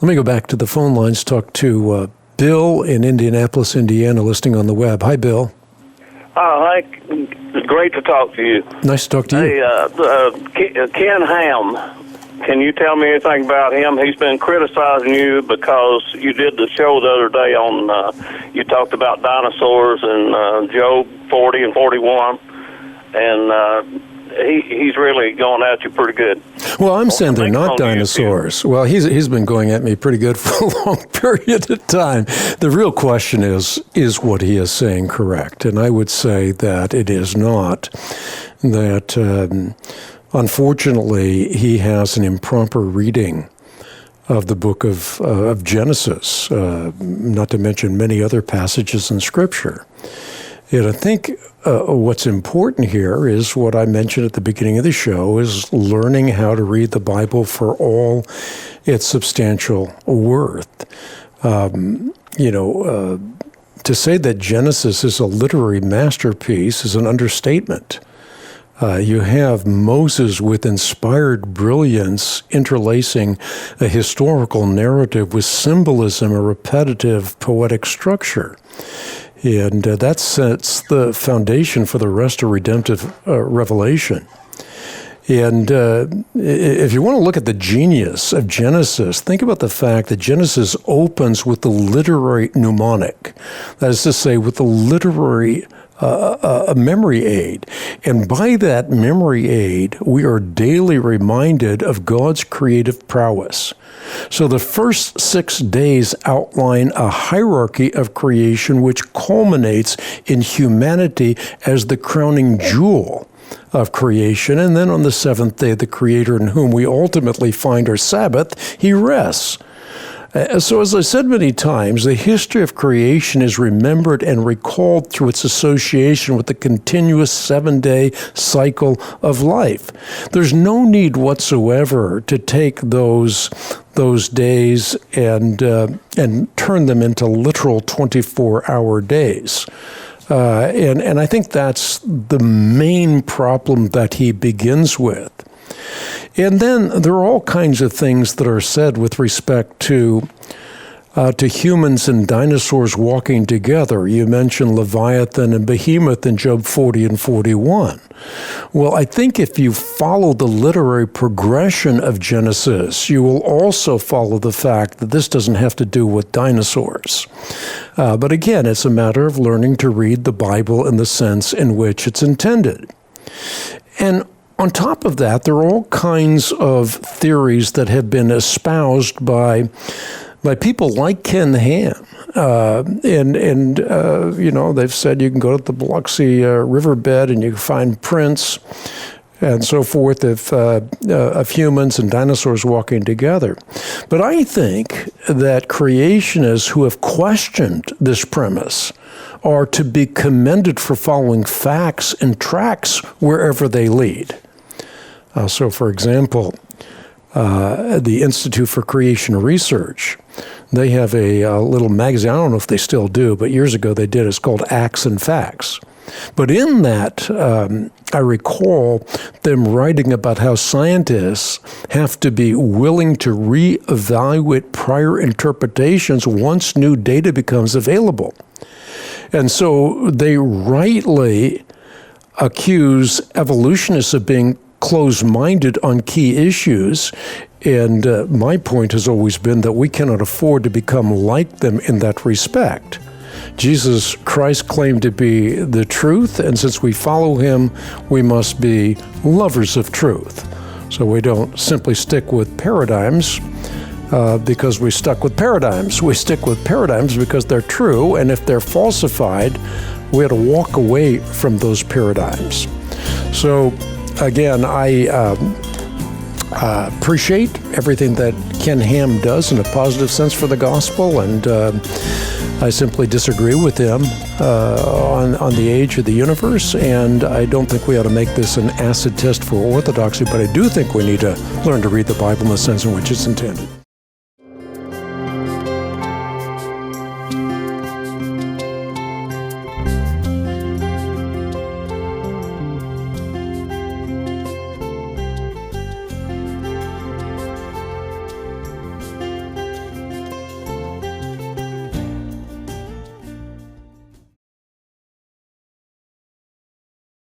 Let me go back to the phone lines, talk to Bill in Indianapolis, Indiana, listening on the web. Hi, Bill. Hi. It's great to talk to you. Nice to talk to you. Hey, Ken Ham, can you tell me anything about him? He's been criticizing you because you did the show the other day on, you talked about dinosaurs and Job 40 and 41, and he's really going at you pretty good. Well, I'm saying they're not dinosaurs. Well, he's been going at me pretty good for a long period of time. The real question is what he is saying correct? And I would say that it is not. That, unfortunately, he has an improper reading of the book of Genesis, not to mention many other passages in Scripture. And I think what's important here is what I mentioned at the beginning of the show, is learning how to read the Bible for all its substantial worth. To say that Genesis is a literary masterpiece is an understatement. You have Moses with inspired brilliance interlacing a historical narrative with symbolism, a repetitive poetic structure. And that sets the foundation for the rest of redemptive revelation. And if you want to look at the genius of Genesis, think about the fact that Genesis opens with the literary mnemonic. That is to say, with the literary memory aid. And by that memory aid, we are daily reminded of God's creative prowess. So the first 6 days outline a hierarchy of creation which culminates in humanity as the crowning jewel of creation. And then on the seventh day, the Creator, in whom we ultimately find our Sabbath, he rests. So as I said many times, the history of creation is remembered and recalled through its association with the continuous 7-day cycle of life. There's no need whatsoever to take those days and turn them into literal 24-hour days. And I think that's the main problem that he begins with. And then there are all kinds of things that are said with respect to humans and dinosaurs walking together. You mentioned Leviathan and Behemoth in Job 40 and 41. Well, I think if you follow the literary progression of Genesis, you will also follow the fact that this doesn't have to do with dinosaurs. But again, it's a matter of learning to read the Bible in the sense in which it's intended. And on top of that, there are all kinds of theories that have been espoused by people like Ken Ham. They've said you can go to the Biloxi riverbed and you can find prints and so forth of humans and dinosaurs walking together. But I think that creationists who have questioned this premise are to be commended for following facts and tracks wherever they lead. So, for example, the Institute for Creation Research, they have a little magazine. I don't know if they still do, but years ago they did. It's called Acts and Facts. But in that, I recall them writing about how scientists have to be willing to reevaluate prior interpretations once new data becomes available. And so they rightly accuse evolutionists of being closed-minded on key issues. And my point has always been that we cannot afford to become like them in that respect. Jesus Christ claimed to be the truth, and since we follow him, we must be lovers of truth. So we don't simply stick with paradigms because we stuck with paradigms. We stick with paradigms because they're true, and if they're falsified, we have to walk away from those paradigms. So again, I appreciate everything that Ken Ham does in a positive sense for the gospel, and I simply disagree with him on the age of the universe, and I don't think we ought to make this an acid test for orthodoxy, but I do think we need to learn to read the Bible in the sense in which it's intended.